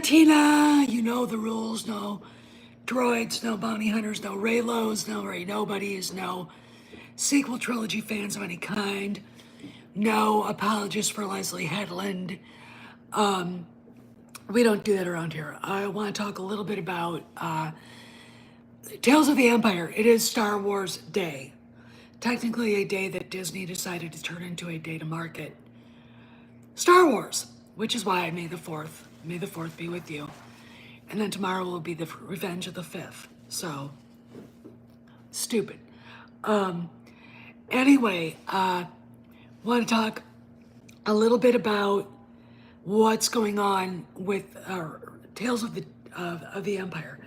Tina, you know the rules. No droids, no bounty hunters, no Raylos, no Ray Nobodies, no sequel trilogy fans of any kind, no apologists for Leslie Headland. We don't do that around here. I want to talk a little bit about Tales of the Empire. It is Star Wars Day. Technically a day that Disney decided to turn into a day to market Star Wars, which is why May the 4th be with you. And then tomorrow will be the Revenge of the 5th. So, stupid. Anyway, want to talk a little bit about what's going on with Tales of the Empire.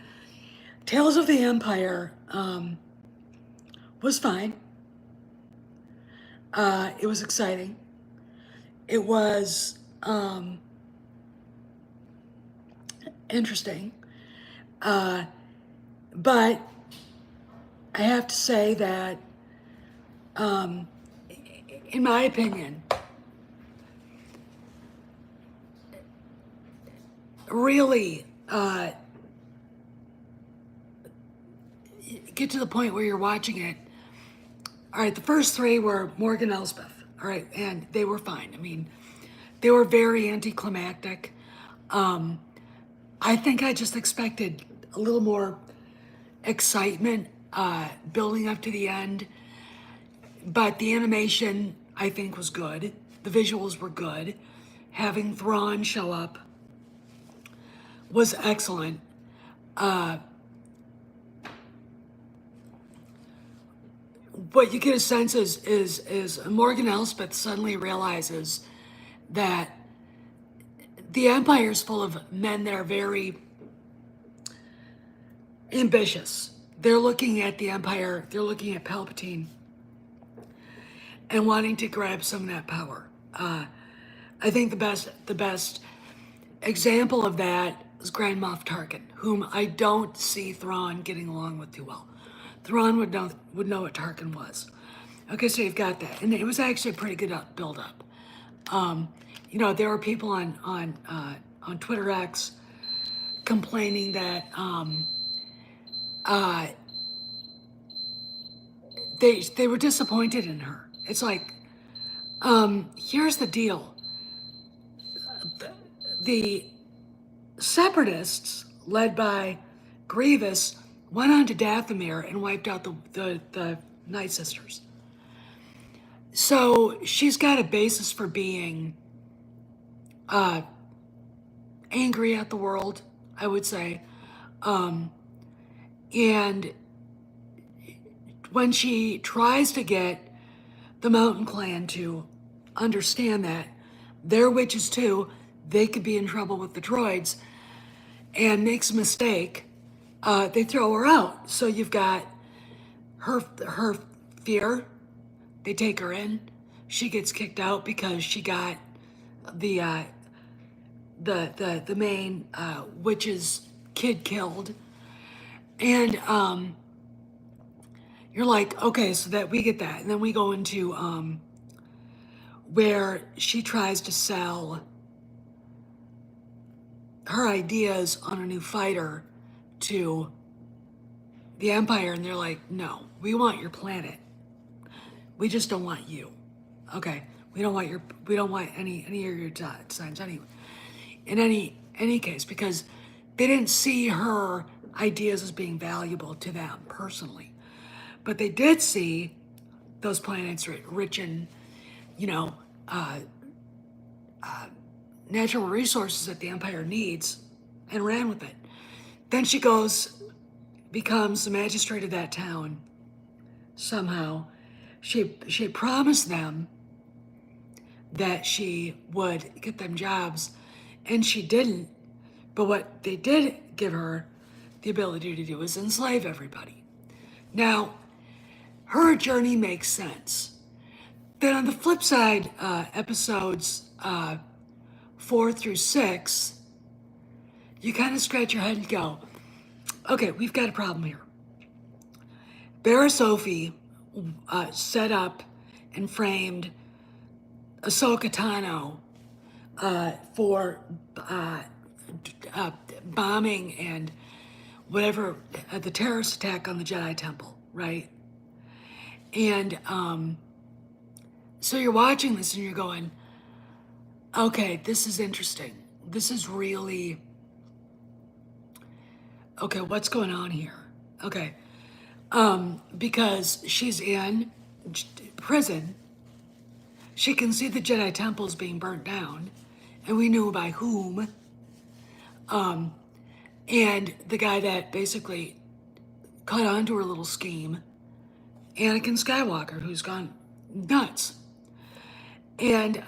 Tales of the Empire was fine. It was exciting. It was interesting. But I have to say that, in my opinion, really get to the point where you're watching it. All right, the first three were Morgan Elsbeth. All right, and they were fine. I mean, they were very anticlimactic. I think I just expected a little more excitement building up to the end. But the animation, I think, was good. The visuals were good. Having Thrawn show up was excellent. What you get a sense is Morgan Elsbeth suddenly realizes that the Empire is full of men that are very ambitious. They're looking at the Empire, they're looking at Palpatine and wanting to grab some of that power. I think the best example of that is Grand Moff Tarkin, whom I don't see Thrawn getting along with too well. Thrawn would know what Tarkin was. Okay, so you've got that, and it was actually a pretty good build up. There were people on Twitter X complaining that they were disappointed in her. It's like, here's the deal. The Separatists, led by Grievous, went on to Dathomir and wiped out the Night Sisters. So she's got a basis for being angry at the world, I would say. And when she tries to get the Mountain Clan to understand that they're witches too, they could be in trouble with the droids, and makes a mistake, they throw her out. So you've got her fear. They take her in. She gets kicked out because she got the main witch's kid killed. And you're like, okay, so that we get that. And then we go into where she tries to sell her ideas on a new fighter to the Empire, and they're like, no, we want your planet. We just don't want you. Okay, we don't want any of your designs anyway. In any case, because they didn't see her ideas as being valuable to them personally, but they did see those planets rich in, natural resources that the Empire needs, and ran with it. Then she becomes the magistrate of that town. Somehow, she promised them that she would get them jobs, and she didn't. But what they did give her the ability to do is enslave everybody. Now, her journey makes sense. Then on the flip side, episodes 4 through 6, you kind of scratch your head and go, okay, we've got a problem here. Barra Sophie set up and framed Ahsoka Tano for uh, bombing and whatever, the terrorist attack on the Jedi Temple, right? And so you're watching this and you're going, okay, this is interesting. This is really, okay, what's going on here? Okay. Because she's in prison, she can see the Jedi temples being burnt down, and we knew by whom. And the guy that basically caught on to her little scheme, Anakin Skywalker, who's gone nuts. And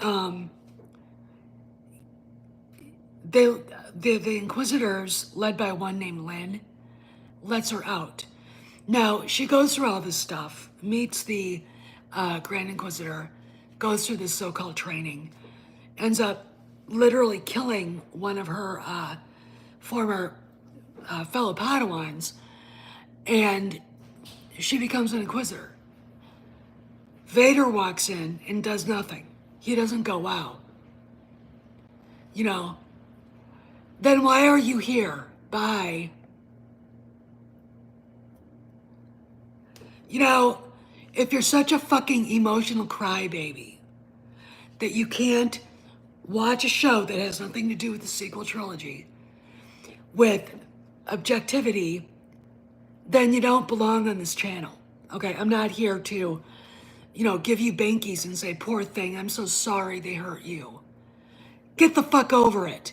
the Inquisitors, led by one named Lynn, lets her out. Now, she goes through all this stuff, meets the Grand Inquisitor, goes through this so-called training, ends up literally killing one of her former fellow Padawans, and she becomes an Inquisitor. Vader walks in and does nothing. He doesn't go, wow. You know, then why are you here? Bye. You know, if you're such a fucking emotional crybaby that you can't watch a show that has nothing to do with the sequel trilogy with objectivity, then you don't belong on this channel. Okay, I'm not here to, give you bankies and say, poor thing, I'm so sorry they hurt you. Get the fuck over it.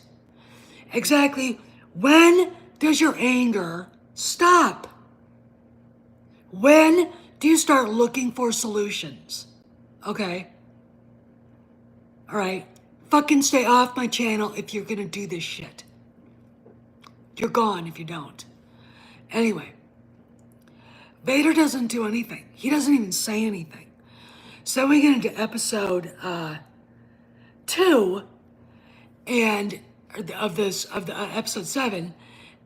Exactly. When does your anger stop? When do you start looking for solutions? Okay? All right? Fucking stay off my channel if you're gonna do this shit. You're gone if you don't. Anyway, Vader doesn't do anything. He doesn't even say anything. So we get into episode 2 and of episode 7,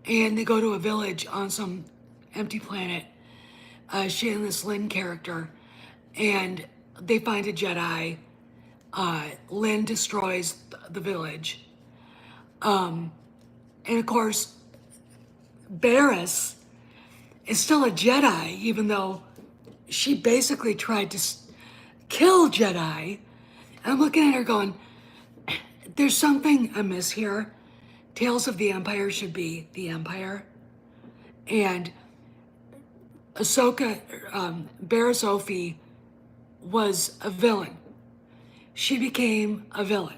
and they go to a village on some empty planet. She and this Lynn character, and they find a Jedi. Lynn destroys the village. And of course, Barriss is still a Jedi, even though she basically tried to kill Jedi. And I'm looking at her going, there's something amiss here. Tales of the Empire should be the Empire. And Ahsoka, Barriss Offee was a villain. She became a villain,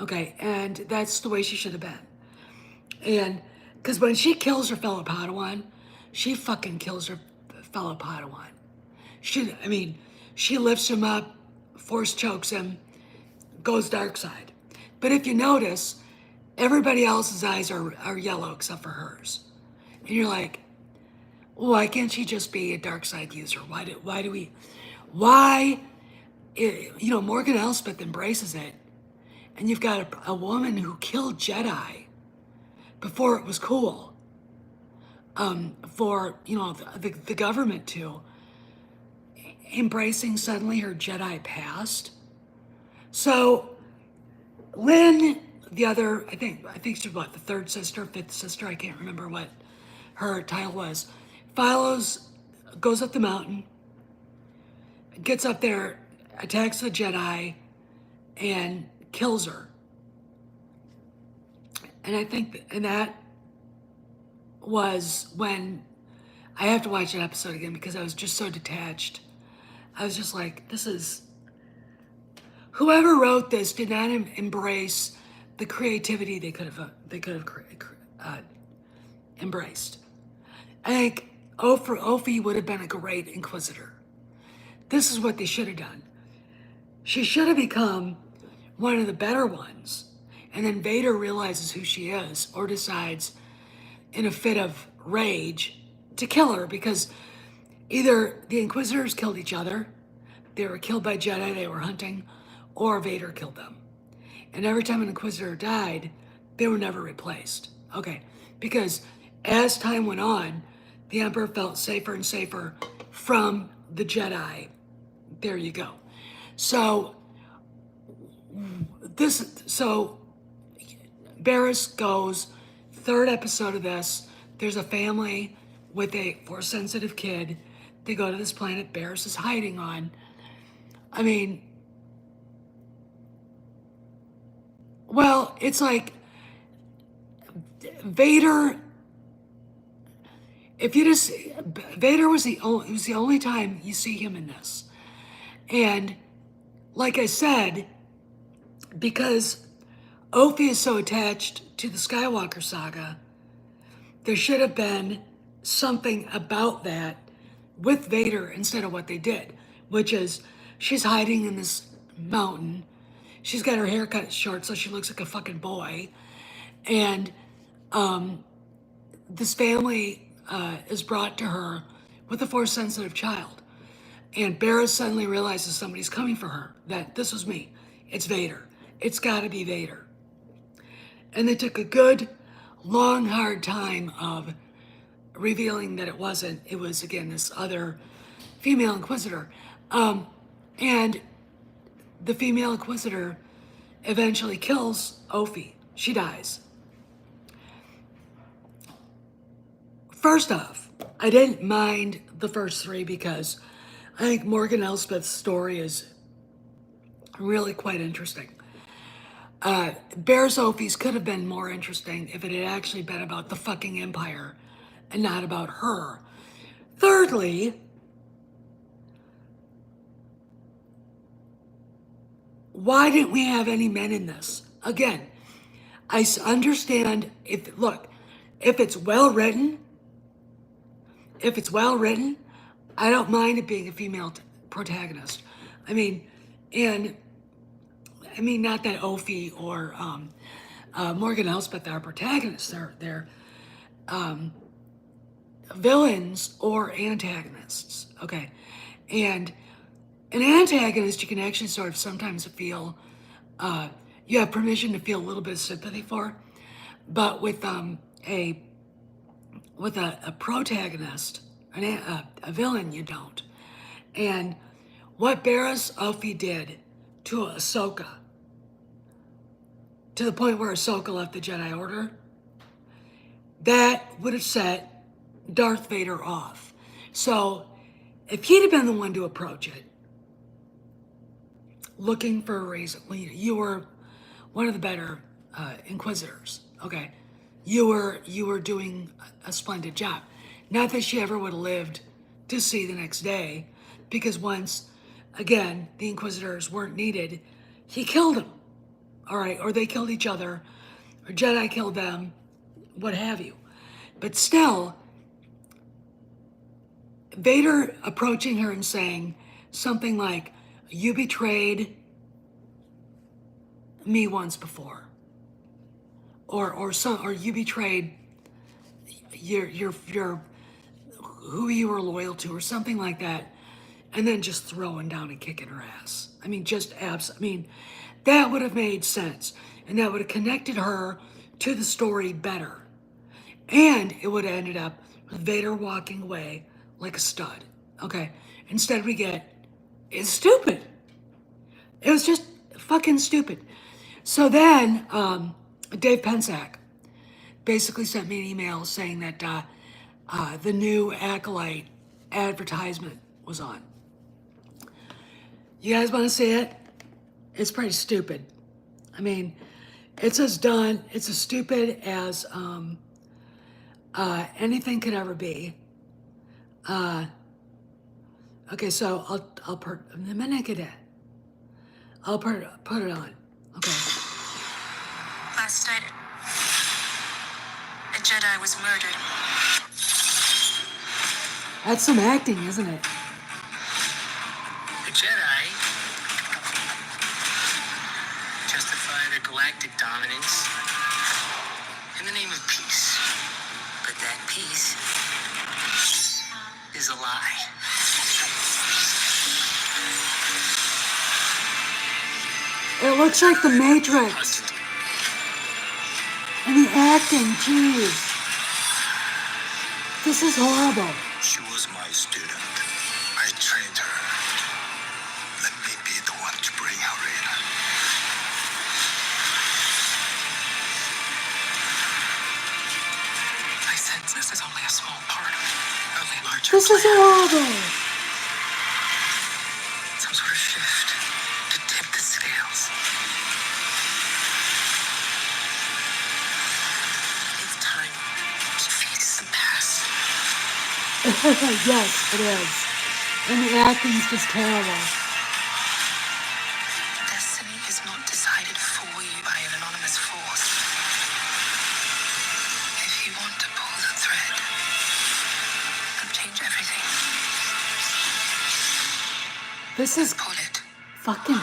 okay? And that's the way she should have been. And because when she kills her fellow Padawan, she fucking kills her fellow Padawan. She lifts him up, force chokes him, goes dark side. But if you notice, everybody else's eyes are yellow except for hers. And you're like, why can't she just be a dark side user? Morgan Elspeth embraces it, and you've got a woman who killed Jedi before it was cool, for the government to embracing suddenly her Jedi past. So Lynn, the other, I think she's the third sister, fifth sister, I can't remember what her title was, goes up the mountain, gets up there, attacks the Jedi, and kills her. And I think, and that was when, I have to watch that episode again because I was just so detached. I was just like, whoever wrote this did not embrace the creativity they could have embraced. I think Offee would have been a great Inquisitor. This is what they should have done. She should have become one of the better ones, and then Vader realizes who she is, or decides in a fit of rage to kill her, because either the Inquisitors killed each other, they were killed by Jedi they were hunting, or Vader killed them. And every time an Inquisitor died, they were never replaced. Okay, because as time went on, the Emperor felt safer and safer from the Jedi. There you go. So Barriss goes third episode of this, there's a family with a Force-sensitive kid. They go to this planet Barris is hiding on. I mean, well, it's like Vader. If you just Vader was the only time you see him in this, and like I said, because Ophi is so attached to the Skywalker saga, there should have been something about that with Vader instead of what they did, which is she's hiding in this mountain. She's got her hair cut short so she looks like a fucking boy, and this family is brought to her with a Force-sensitive child. And Barris suddenly realizes somebody's coming for her, that this was me. It's Vader. It's got to be Vader. And they took a good, long, hard time of revealing that it wasn't. It was, again, this other female Inquisitor. And the female Inquisitor eventually kills Ophi. She dies. First off, I didn't mind the first three because I think Morgan Elsbeth's story is really quite interesting. Barris Ophi's could have been more interesting if it had actually been about the fucking Empire and not about her. Thirdly, why didn't we have any men in this? Again, I understand if it's well written, I don't mind it being a female protagonist. I mean, not that Ophi or Morgan Elsbeth are protagonists. They're villains or antagonists. Okay, and an antagonist you can actually sort of sometimes feel. You have permission to feel a little bit of sympathy for, but with a protagonist, a villain, you don't. And what Barris Ophi did to Ahsoka, to the point where Ahsoka left the Jedi Order, that would have set Darth Vader off. So if he'd have been the one to approach it, looking for a reason, you were one of the better Inquisitors, okay? You were doing a splendid job. Not that she ever would have lived to see the next day, because once, again, the Inquisitors weren't needed, he killed them, all right? Or they killed each other, or Jedi killed them, what have you. But still, Vader approaching her and saying something like, "You betrayed me once before," or you betrayed your who you were loyal to, or something like that, and then just throwing down and kicking her ass. I mean, that would have made sense, and that would have connected her to the story better, and it would have ended up with Vader walking away like a stud. Okay, instead we get, it's stupid. It was just fucking stupid. So then Dave Pensack basically sent me an email saying that the new Acolyte advertisement was on. You guys want to see it? It's pretty stupid. I mean, it's as stupid as anything could ever be. Okay, so I'll put it on. Okay. Last night, a Jedi was murdered. That's some acting, isn't it? The Jedi justify their galactic dominance in the name of peace. But that peace is a lie. It looks like The Matrix. And the acting, jeez. This is horrible. She was my student. I trained her. Let me be the one to bring her in. this is only a small part of a larger This is plan. horrible. Some sort of shift to tip the scales. It's time to face the past. Yes, it is. And the acting's just terrible. Destiny is not decided for you by an anonymous force. If you want to pull the thread and change everything, This is pull it. fucking gay.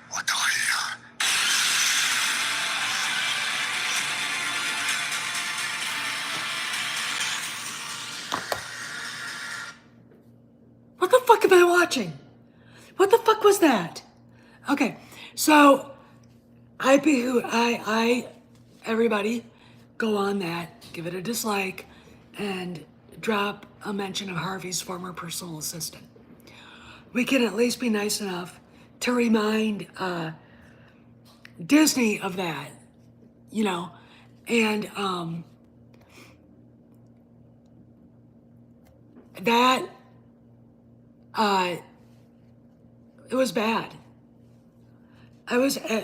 What are you? What the fuck am I watching? What the fuck was that? Okay, so everybody go on that, give it a dislike, and drop a mention of Harvey's former personal assistant. We can at least be nice enough to remind Disney of that, you know, and that it was bad. I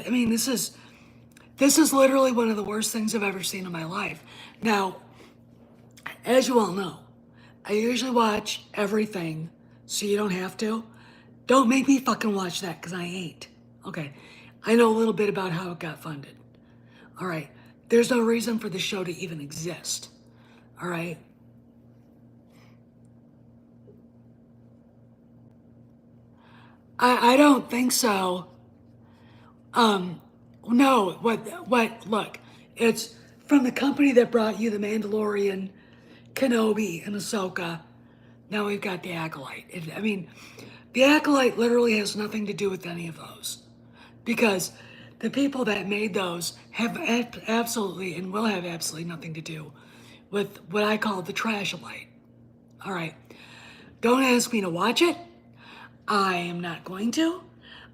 mean, this is literally one of the worst things I've ever seen in my life. Now, as you all know, I usually watch everything, so you don't have to. Don't make me fucking watch that, because I ain't. Okay, I know a little bit about how it got funded. All right, there's no reason for the show to even exist. All right. I don't think so. No, look, it's from the company that brought you The Mandalorian, Kenobi, and Ahsoka. Now we've got The Acolyte. I mean, The Acolyte literally has nothing to do with any of those. Because the people that made those have absolutely and will have absolutely nothing to do with what I call the Trasholyte. All right. Don't ask me to watch it. I am not going to.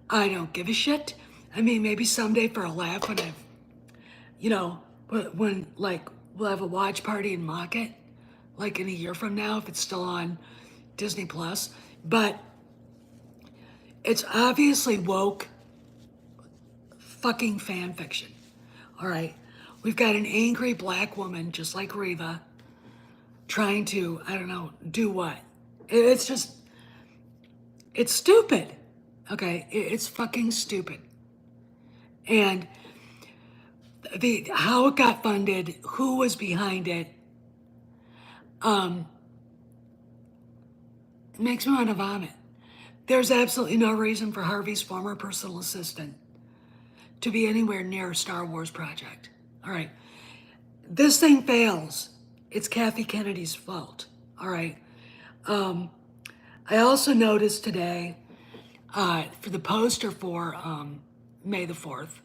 I don't give a shit. I mean, maybe someday for a laugh when when like we'll have a watch party and mock it, like in a year from now if it's still on Disney Plus. But it's obviously woke fucking fan fiction. All right. We've got an angry black woman just like Reva trying to, I don't know, do what? It's just, it's stupid. Okay, it's fucking stupid. And how it got funded, who was behind it, it makes me want to vomit. There's absolutely no reason for Harvey's former personal assistant to be anywhere near a Star Wars project. All right, this thing fails. It's Kathy Kennedy's fault. All right. I also noticed today for the poster for May the 4th,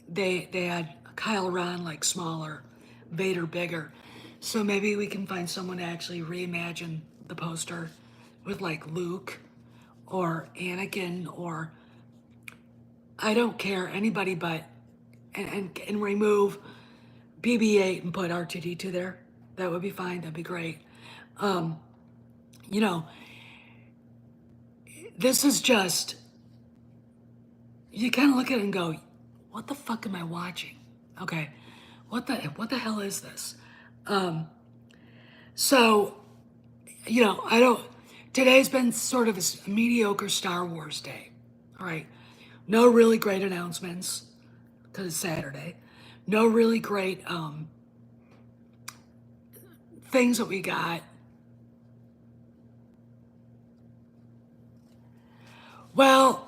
they had Kyle Ren like smaller, Vader bigger. So maybe we can find someone to actually reimagine the poster with like Luke or Anakin or I don't care, anybody but, and remove BB-8 and put R2-D2 there. That would be fine. That'd be great. You know, this is just, you kind of look at it and go, what the fuck am I watching? Okay, what the hell is this? So, today's been sort of a mediocre Star Wars day. All right, no really great announcements because it's Saturday. No really great things that we got. Well,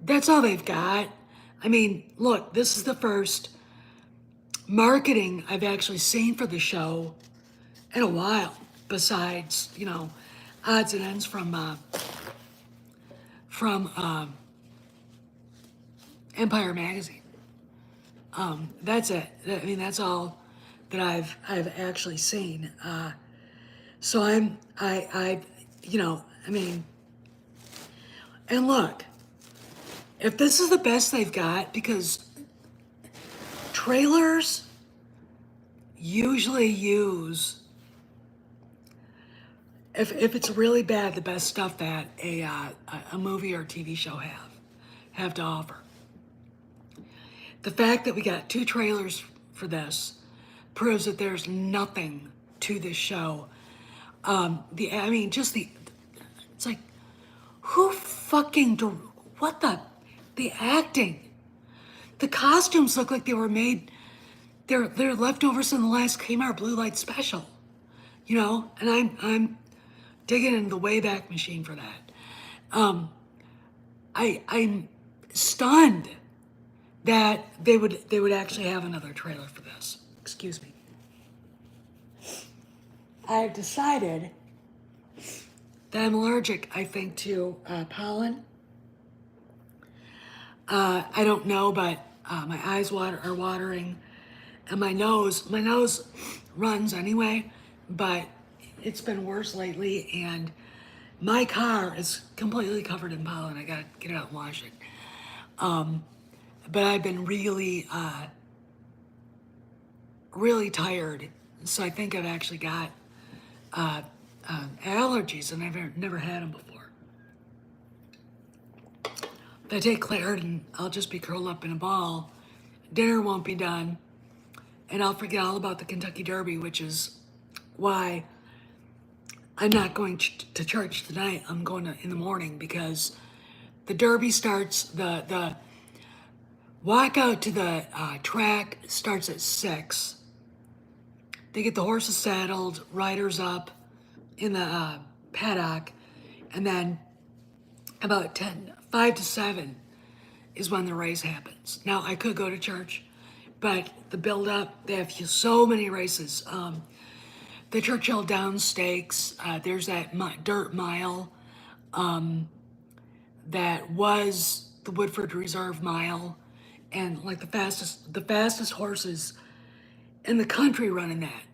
that's all they've got. I mean, look, this is the first marketing I've actually seen for the show in a while, besides, odds and ends from Empire Magazine. That's it. I mean, that's all that I've actually seen. So I mean, And look, if this is the best they've got, because trailers usually use, if it's really bad, the best stuff that a movie or TV show have to offer. The fact that we got 2 trailers for this proves that there's nothing to this show. It's like, who fucking, what the acting, the costumes look like they were made, they're leftovers from the last Kmart Blue Light special, you know, and I'm digging into the Wayback Machine for that. I'm stunned that they would actually have another trailer for this. Excuse me. I've decided that I'm allergic, I think, to pollen. I don't know, but my eyes are watering, and my nose runs anyway, but it's been worse lately, and my car is completely covered in pollen. I gotta get it out and wash it. But I've been really tired, so I think I've actually got allergies, and I've never had them before. If I take Claritin, I'll just be curled up in a ball. Dinner won't be done, and I'll forget all about the Kentucky Derby, which is why I'm not going to church tonight. I'm going in the morning, because the Derby starts, the walk out to the track starts at 6. They get the horses saddled, riders up in the paddock, and then about 5 to 7 is when the race happens. Now, I could go to church, but the build-up, they have so many races. The Churchill Downs Stakes, there's that dirt mile that was the Woodford Reserve Mile, and like the fastest horses in the country running that.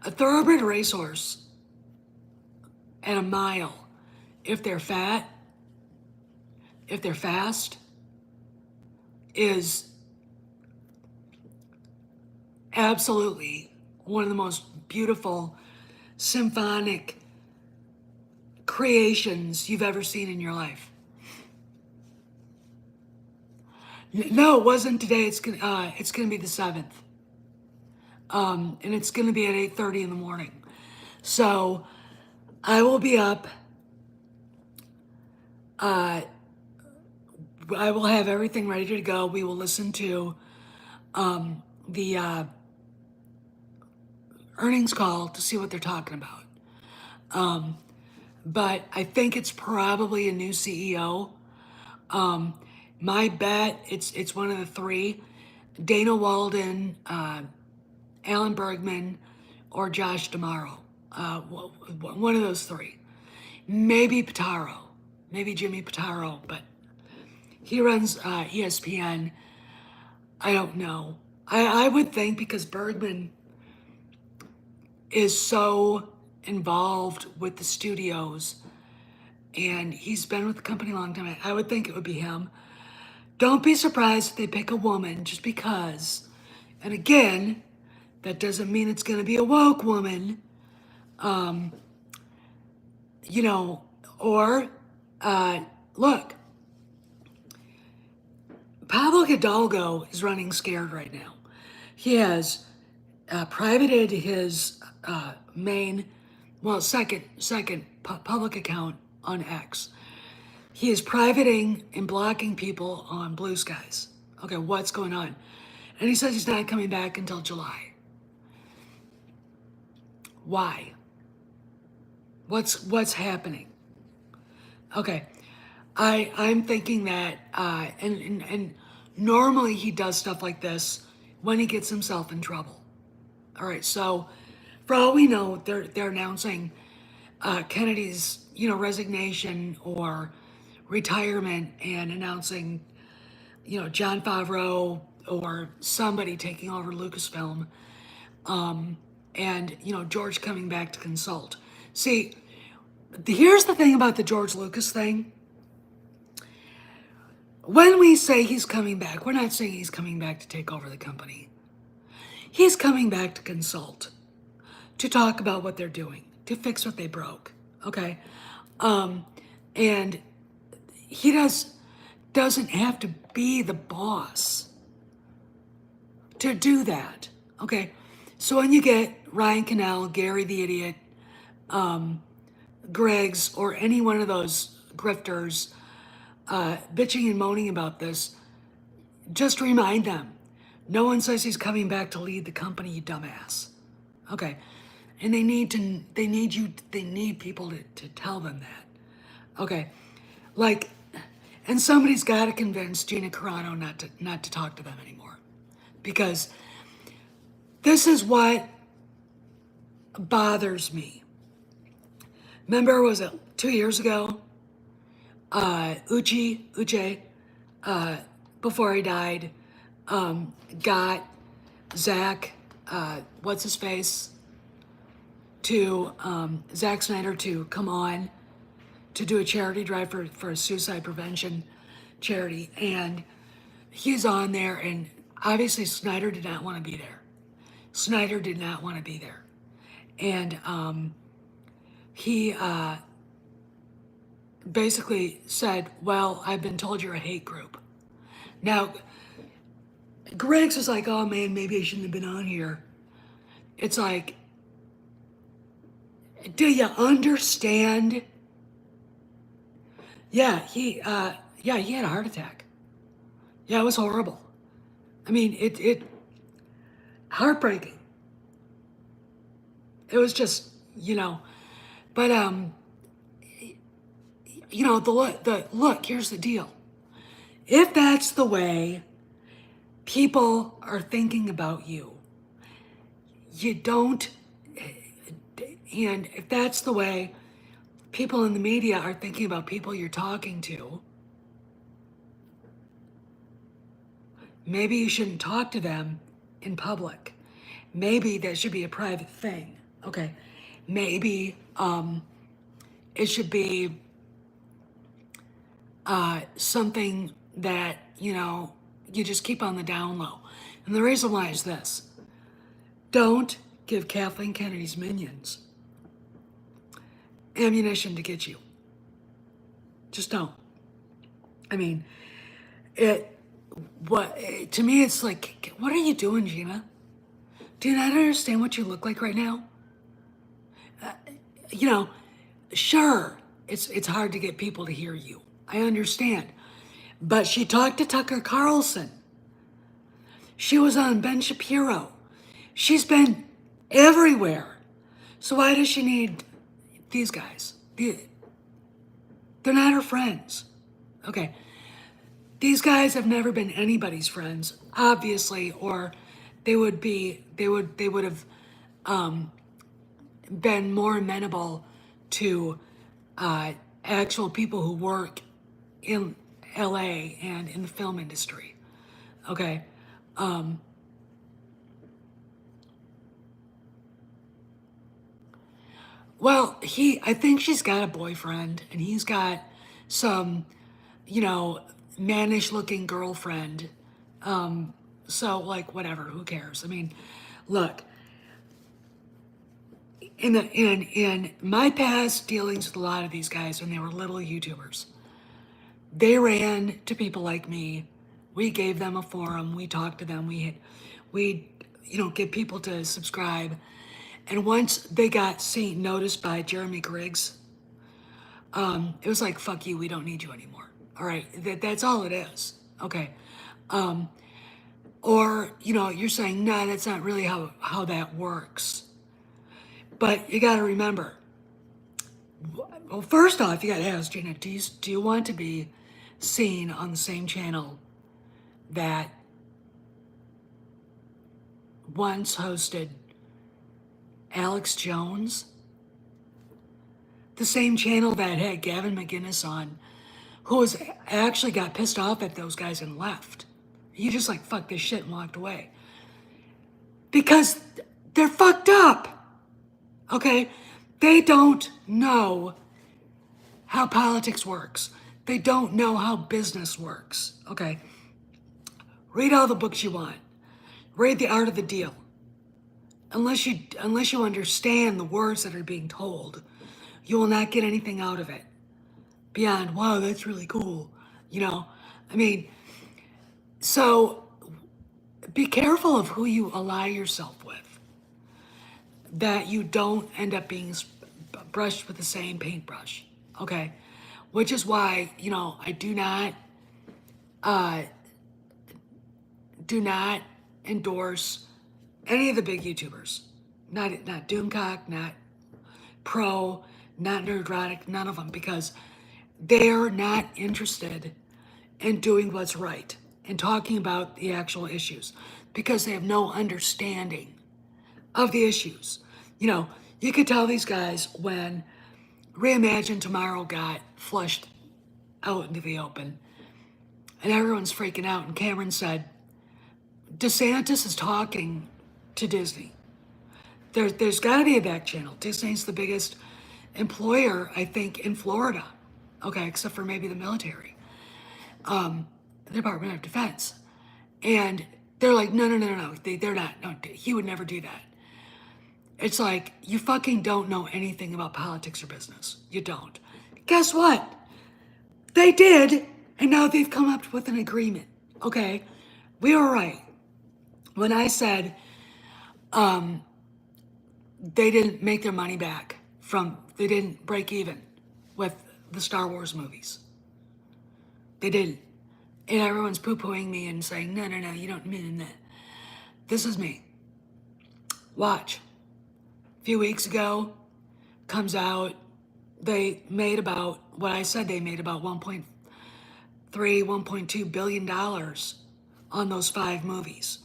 A thoroughbred racehorse at a mile, if they're fast, is absolutely one of the most beautiful symphonic creations you've ever seen in your life. No, it wasn't today. It's gonna be the 7th, and it's gonna be at 8:30 in the morning. So I will be up. I will have everything ready to go. We will listen to the earnings call to see what they're talking about. But I think it's probably a new CEO. My bet, it's one of the 3, Dana Walden, Alan Bergman, or Josh D'Amaro. One of those 3. Maybe Pitaro, maybe Jimmy Pitaro, but he runs ESPN. I don't know. I would think, because Bergman is so involved with the studios, and he's been with the company a long time, I would think it would be him. Don't be surprised if they pick a woman just because. And again, that doesn't mean it's going to be a woke woman. You know, or look, Pablo Hidalgo is running scared right now. He has privated his second public account on X. He is privating and blocking people on Blue Skies. Okay, what's going on? And he says he's not coming back until July. Why? What's happening? Okay, I'm thinking that and normally he does stuff like this when he gets himself in trouble. All right, so for all we know, they're announcing Kennedy's resignation or retirement, and announcing Jon Favreau or somebody taking over Lucasfilm, and George coming back to consult. See, here's the thing about the George Lucas thing. when we say he's coming back, we're not saying he's coming back to take over the company. He's coming back to consult, to talk about what they're doing, to fix what they broke, okay? And he doesn't have to be the boss to do that, okay? So when you get Ryan Cannell, Gary the Idiot, Greg's, or any one of those grifters bitching and moaning about this, just remind them, no one says he's coming back to lead the company, you dumbass. Okay, and they need people to tell them that. Okay, like, and somebody's got to convince Gina Carano not to talk to them anymore, because this is what bothers me. Remember, was it 2 years ago? Uche, before he died, got Zach, what's his face, to Zack Snyder to come on to do a charity drive for a suicide prevention charity, and he's on there, and obviously Snyder did not want to be there. Snyder did not want to be there, and he basically said, well, I've been told you're a hate group. Now, Greg's was like, oh man, maybe I shouldn't have been on here. It's like, do you understand? Yeah, he had a heart attack. Yeah, it was horrible. I mean, it heartbreaking. It was just, but the look, here's the deal. If that's the way people are thinking about you, you don't, and if that's the way people in the media are thinking about people you're talking to, maybe you shouldn't talk to them in public. Maybe that should be a private thing, okay? Maybe it should be something that, you just keep on the down low. And the reason why is this. Don't give Kathleen Kennedy's minions ammunition to get you. Just don't. I mean, to me, it's like, what are you doing, Gina? Do you not understand what you look like right now? Sure, it's hard to get people to hear you. I understand. But she talked to Tucker Carlson. She was on Ben Shapiro. She's been everywhere. So why does she need these guys? They're not her friends. Okay. These guys have never been anybody's friends, obviously, or they would have been more amenable to actual people who work in LA and in the film industry. Okay. Well, I think she's got a boyfriend, and he's got some, mannish looking girlfriend. So like, whatever, who cares? I mean, look, in my past dealings with a lot of these guys when they were little YouTubers, they ran to people like me. We gave them a forum. We talked to them. We get people to subscribe. And once they got noticed by Jeremy Griggs, it was like, fuck you, we don't need you anymore. All right, that's all it is. Okay. Or, you're saying, nah, that's not really how that works. But you got to remember, well, first off, you got to ask Gina, do you want to be seen on the same channel that once hosted Alex Jones? The same channel that had Gavin McInnes on, who actually got pissed off at those guys and left. He just like, fuck this shit, and walked away. Because they're fucked up. Okay? They don't know how politics works. They don't know how business works, okay? Read all the books you want. Read The Art of the Deal. Unless you understand the words that are being told, you will not get anything out of it beyond, wow, that's really cool. You know, I mean, so be careful of who you ally yourself with, that you don't end up being brushed with the same paintbrush, okay? Which is why, you know, I do not endorse any of the big YouTubers. Not Doomcock, not Pro, not Nerdrotic, none of them, because they're not interested in doing what's right and talking about the actual issues because they have no understanding of the issues. You know, you could tell these guys when Reimagine Tomorrow got flushed out into the open and everyone's freaking out, and Cameron said, DeSantis is talking to Disney. There's got to be a back channel. Disney's the biggest employer, I think, in Florida. Okay, except for maybe the military, the Department of Defense. And they're like, no. They're not. No, he would never do that. It's like, you fucking don't know anything about politics or business. You don't. Guess what? They did, and now they've come up with an agreement. Okay, we were right when I said they didn't make their money back they didn't break even with the Star Wars movies. They didn't. And everyone's poo-pooing me and saying, no, you don't mean that. This is me. Watch. A few weeks ago, comes out, they made about, what I said they made about $1.3, $1.2 billion on those 5 movies.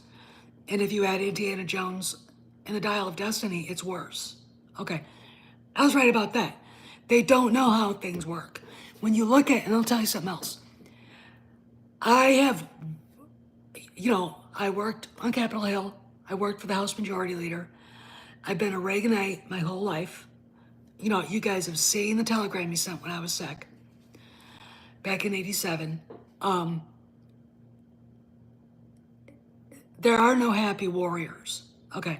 And if you add Indiana Jones and the Dial of Destiny, it's worse. Okay, I was right about that. They don't know how things work. When you look at, and I'll tell you something else. I have, you know, I worked on Capitol Hill. I worked for the House Majority Leader. I've been a Reaganite my whole life. You know, you guys have seen the telegram you sent when I was sick, back in '87. There are no happy warriors. Okay,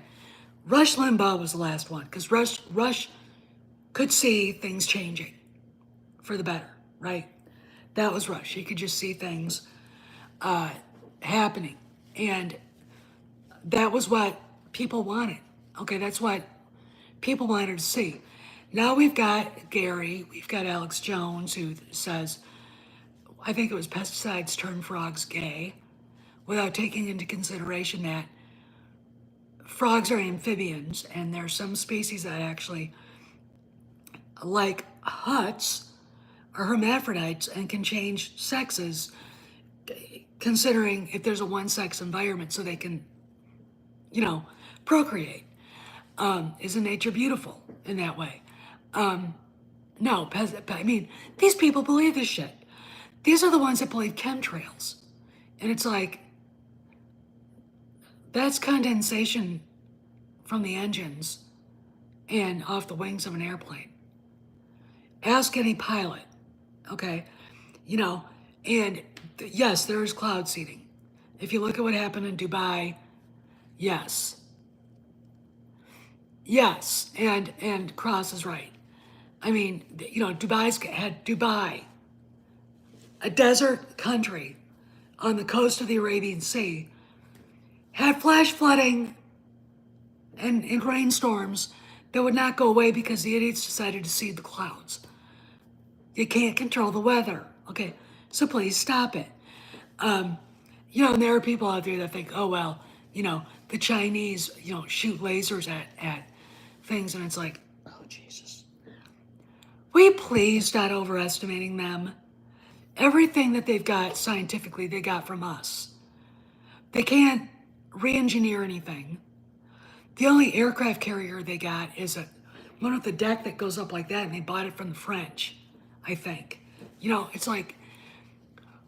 Rush Limbaugh was the last one, because Rush could see things changing for the better, right? That was Rush. He could just see things happening. And that was what people wanted. Okay, that's what people wanted to see. Now we've got Gary, we've got Alex Jones, who says, I think it was pesticides turn frogs gay, without taking into consideration that frogs are amphibians, and there are some species that actually, like huts, are hermaphrodites and can change sexes, considering if there's a one-sex environment, so they can, you know, procreate. Isn't nature beautiful in that way? No, I mean, these people believe this shit. These are the ones that believe chemtrails. And it's like, that's condensation from the engines and off the wings of an airplane. Ask any pilot, okay? You know, and yes, there is cloud seeding. If you look at what happened in Dubai, yes. Yes, and Cross is right. I mean, you know, Dubai, a desert country on the coast of the Arabian Sea, had flash flooding and rainstorms that would not go away because the idiots decided to seed the clouds. You can't control the weather, okay? So please stop it. You know, and there are people out there that think, oh, well, you know, the Chinese, you know, shoot lasers at things, and it's like, oh, Jesus. Will you please stop overestimating them? Everything that they've got scientifically, they got from us. They can't re-engineer anything. The only aircraft carrier they got is one with a deck that goes up like that, and they bought it from the French, I think. You know, it's like,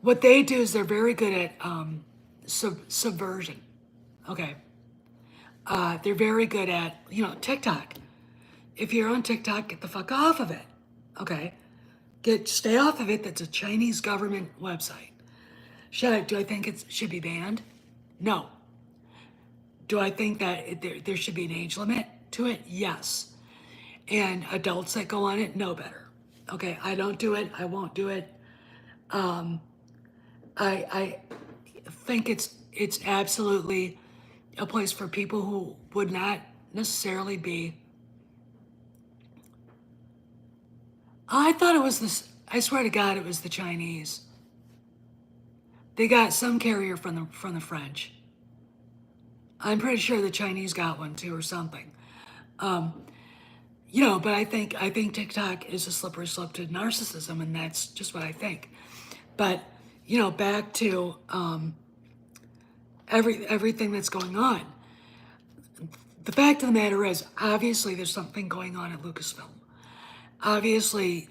what they do is they're very good at subversion, okay? They're very good at, you know, TikTok. If you're on TikTok, get the fuck off of it, okay? Stay off of it. That's a Chinese government website. Do I think it should be banned? No. Do I think that there should be an age limit to it? Yes. And adults that go on it know better. Okay, I don't do it. I won't do it. I think it's absolutely a place for people who would not necessarily be. I thought it was this. I swear to God, it was the Chinese. They got some carrier from the French. I'm pretty sure the Chinese got one too, or something. But I think TikTok is a slippery slope to narcissism, and that's just what I think. But back to everything that's going on. The fact of the matter is, obviously, there's something going on at Lucasfilm. Obviously,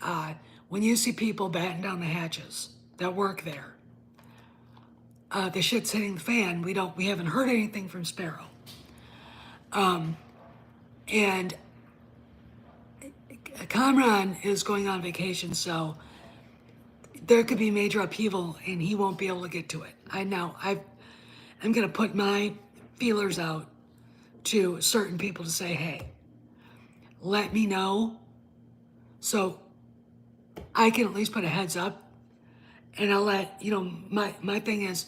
when you see people batten down the hatches that work there, the shit's hitting the fan. We haven't heard anything from Sparrow. And Kamran is going on vacation, so there could be major upheaval and he won't be able to get to it. I'm going to put my feelers out to certain people to say, hey, let me know so I can at least put a heads up. And I'll let, my thing is,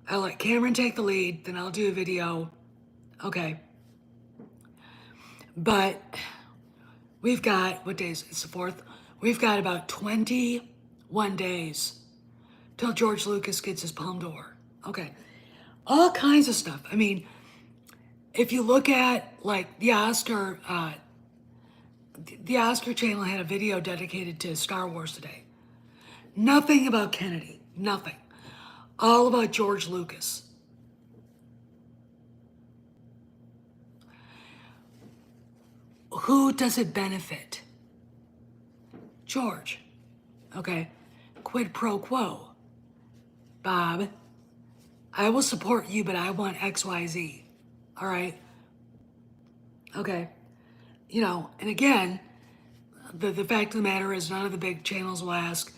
I'll let Cameron take the lead, then I'll do a video. Okay. But we've got, what days? It's the 4th. We've got about 21 days till George Lucas gets his Palme d'Or. Okay. All kinds of stuff. I mean, if you look at, like, the Oscar channel had a video dedicated to Star Wars today. Nothing about Kennedy. Nothing. All about George Lucas. Who does it benefit? George. Okay. Quid pro quo. Bob, I will support you, but I want XYZ. All right? Okay. And again, the fact of the matter is none of the big channels will ask.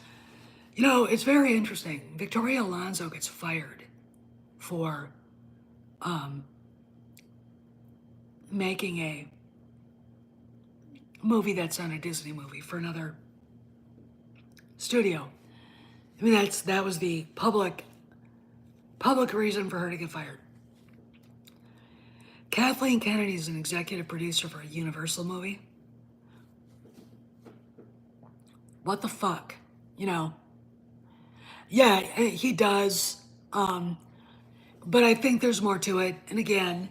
It's very interesting. Victoria Alonso gets fired for making a movie that's on a Disney movie for another studio. I mean, that was the public reason for her to get fired. Kathleen Kennedy is an executive producer for a Universal movie. What the fuck? Yeah, he does. But I think there's more to it. And again,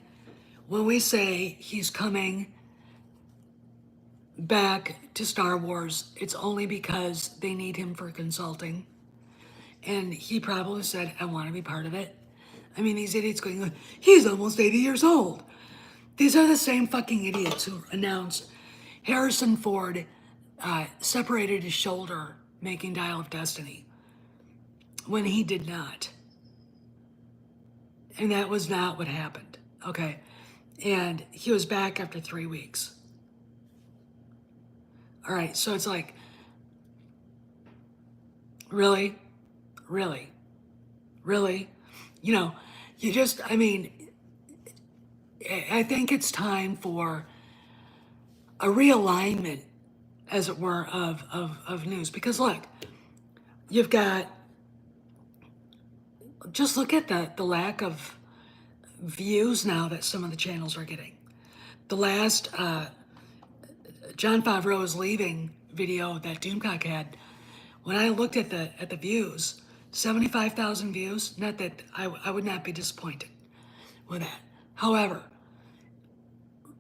when we say he's coming back to Star Wars, it's only because they need him for consulting. And he probably said, I want to be part of it. I mean, these idiots going, he's almost 80 years old. These are the same fucking idiots who announced Harrison Ford separated his shoulder making Dial of Destiny when he did not. And that was not what happened, okay? And he was back after 3 weeks. All right, so it's like, really? Really? Really? I think it's time for a realignment, as it were, of news. Because look, you've got, just look at the lack of views now that some of the channels are getting. The last Jon Favreau's leaving video that Doomcock had, when I looked at the views, 75,000 views. Not that I would not be disappointed with that. However,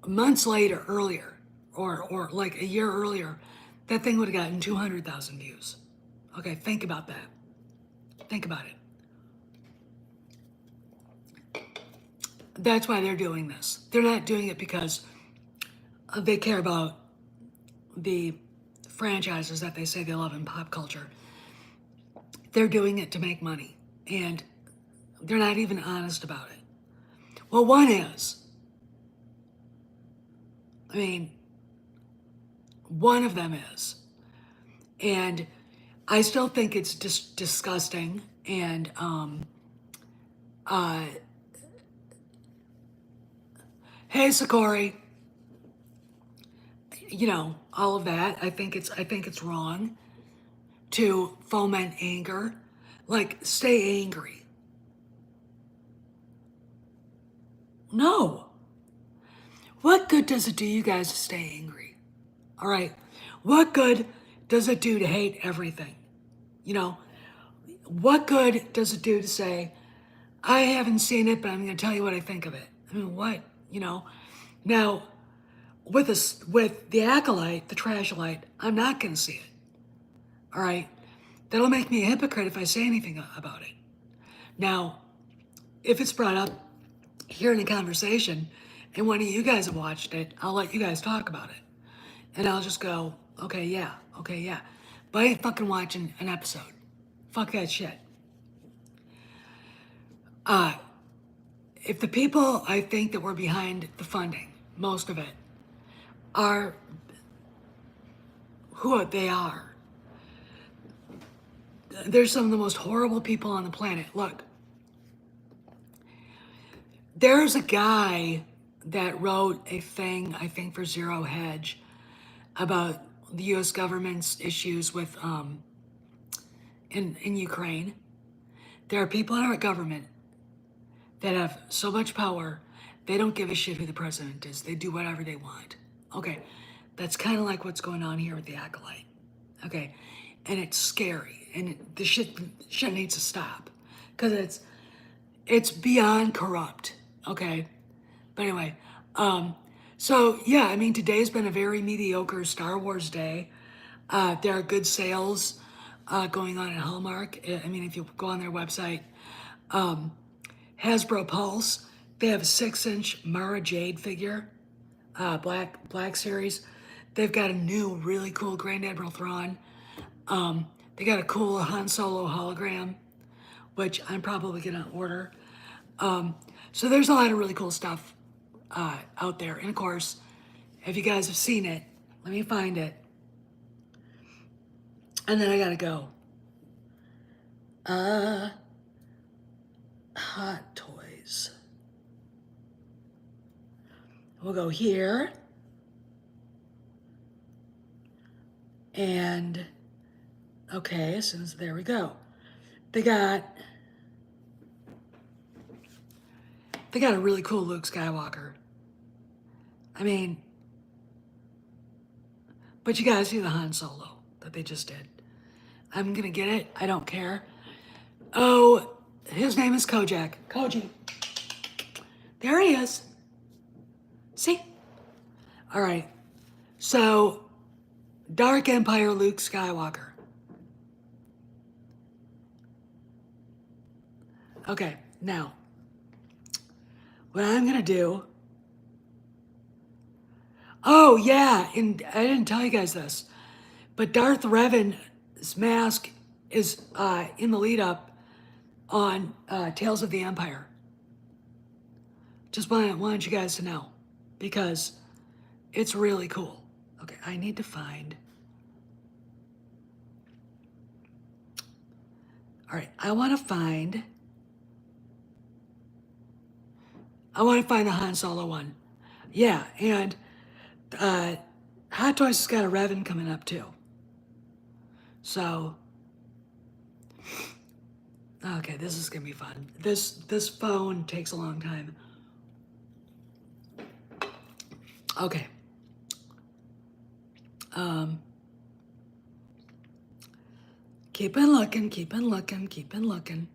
months later, earlier, or like a year earlier, that thing would have gotten 200,000 views. Okay, think about that. Think about it. That's why they're doing this. They're not doing it because they care about the franchises that they say they love in pop culture. They're doing it to make money, and they're not even honest about it. Well, one is. I mean, one of them is. And I still think it's just disgusting. And hey, Sakori, you know, all of that. I think it's wrong to foment anger. Like, stay angry. No. What good does it do you guys to stay angry? All right. What good does it do to hate everything? You know, what good does it do to say, I haven't seen it, but I'm going to tell you what I think of it? I mean, what? You know? Now, with the Acolyte, the Trasholyte, I'm not going to see it. All right? That'll make me a hypocrite if I say anything about it. Now, if it's brought up here in a conversation and one of you guys have watched it, I'll let you guys talk about it. And I'll just go, okay, yeah. But I ain't fucking watching an episode. Fuck that shit. If the people I think that were behind the funding, most of it, are who they are, they're some of the most horrible people on the planet. Look, there's a guy that wrote a thing, I think, for Zero Hedge about the U.S. government's issues with in Ukraine. There are people in our government that have so much power, they don't give a shit who the president is. They do whatever they want. Okay, that's kind of like what's going on here with the Acolyte. Okay, and it's scary, and the shit needs to stop because it's beyond corrupt. Okay, but anyway, so yeah, I mean, today's been a very mediocre Star Wars day. There are good sales going on at Hallmark. I mean, if you go on their website, Hasbro Pulse, they have a 6-inch Mara Jade figure, Black Series. They've got a new, really cool Grand Admiral Thrawn. They got a cool Han Solo hologram, which I'm probably gonna order. So there's a lot of really cool stuff out there. And of course, if you guys have seen it, let me find it. And then I gotta go. Hot Toys. We'll go here. And, okay, as soon as, there we go. They got a really cool Luke Skywalker. I mean, but you guys see the Han Solo that they just did. I'm gonna get it, I don't care. Oh, his name is Kojak. Koji. There he is. See? All right. So, Dark Empire Luke Skywalker. Okay, now, what I'm gonna do. Oh, yeah, and I didn't tell you guys this, but Darth Revan's mask is in the lead up on Tales of the Empire. Just wanted you guys to know, because it's really cool. Okay, I need to find. All right, I want to find the Han Solo one. Yeah, and Hot Toys has got a Revan coming up too. So, okay, this is gonna be fun. This phone takes a long time. Okay. Keep on looking.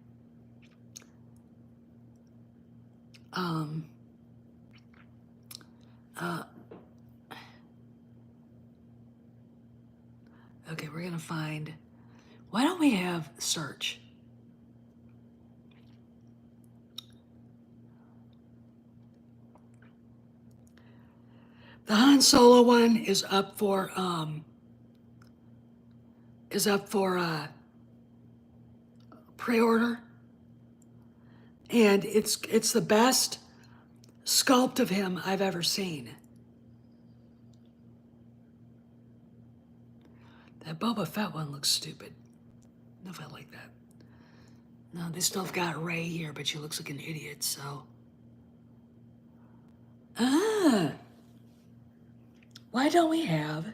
Okay, we're gonna find, why don't we have search? The Han Solo one is up for pre-order, and it's the best sculpt of him I've ever seen. That Boba Fett one looks stupid. I don't know if I like that. No, they still have got Rey here, but she looks like an idiot, so. Ah! Why don't we have.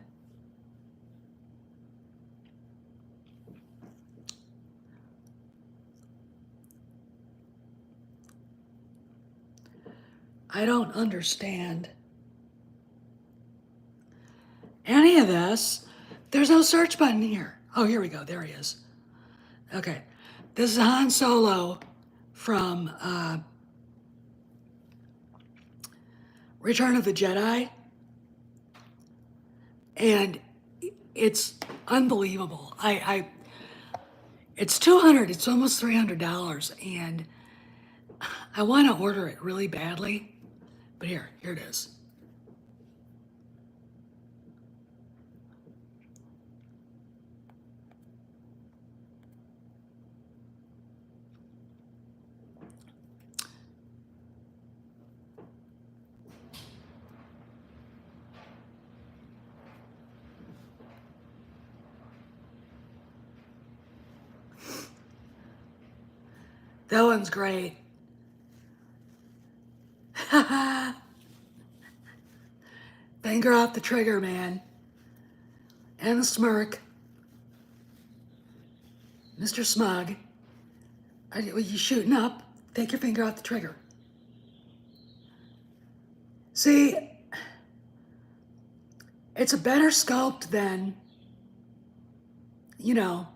I don't understand any of this. There's no search button here. Oh, here we go. There he is. Okay. This is Han Solo from Return of the Jedi. And it's unbelievable. It's $200, it's almost $300, and I want to order it really badly, but here it is. That one's great. Finger off the trigger, man. And the smirk. Mr. Smug. Are you shooting up? Take your finger off the trigger. See, it's a better sculpt than, you know.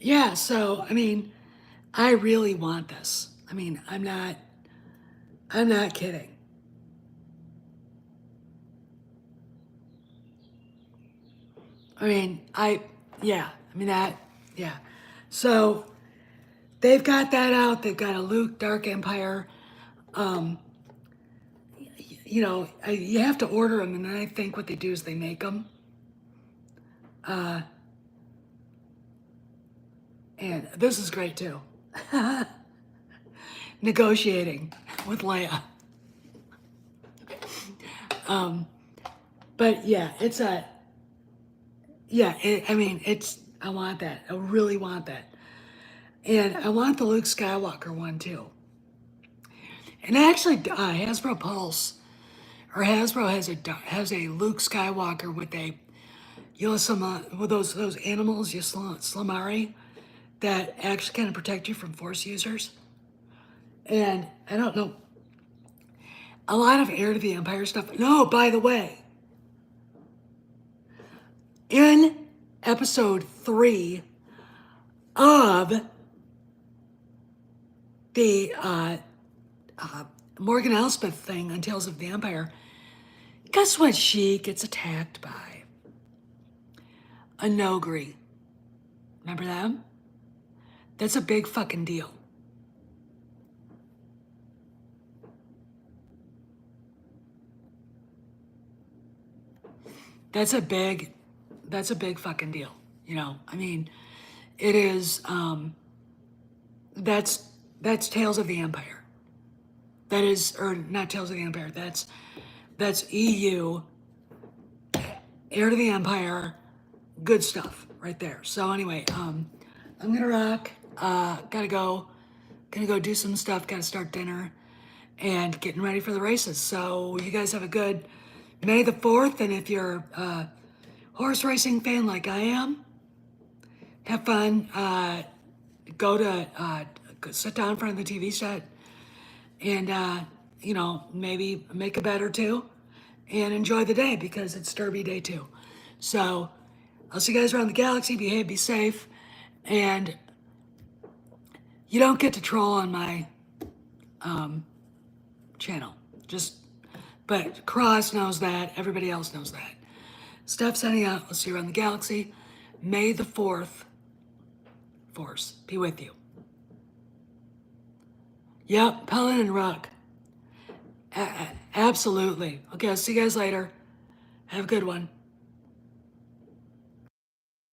Yeah, so, I mean, I really want this. I mean, I'm not kidding. I mean, yeah. So, they've got that out. They've got a Luke Dark Empire. You know, you have to order them, and then I think what they do is they make them. And this is great too. Negotiating with Leia. But yeah, I want that. I really want that. And I want the Luke Skywalker one too. And actually, Hasbro Pulse, or Hasbro has a Luke Skywalker with a with those animals, Slamari, that actually kind of protect you from Force users. And I don't know, a lot of Heir to the Empire stuff. No, by the way, in episode 3 of the Morgan Elspeth thing on Tales of the Empire, guess what she gets attacked by? A Nogri. Remember them? That's a big fucking deal. That's a big fucking deal. You know, I mean, it is, that's Tales of the Empire. That is, or not Tales of the Empire, that's EU, Heir to the Empire, good stuff right there. So anyway, I'm gonna rock, gonna go do some stuff, gotta start dinner, and getting ready for the races. So you guys have a good May the 4th, and if you're a horse racing fan like I am, have fun, sit down in front of the TV set, and, you know, maybe make a bet or two, and enjoy the day, because it's Derby Day too. So, I'll see you guys around the galaxy. Behave, be safe, and you don't get to troll on my channel. But Cross knows that. Everybody else knows that. Steph signing out. We'll see you around the galaxy. May the 4th Force be with you. Yep, Pelin and Ruck. Absolutely. Okay, I'll see you guys later. Have a good one.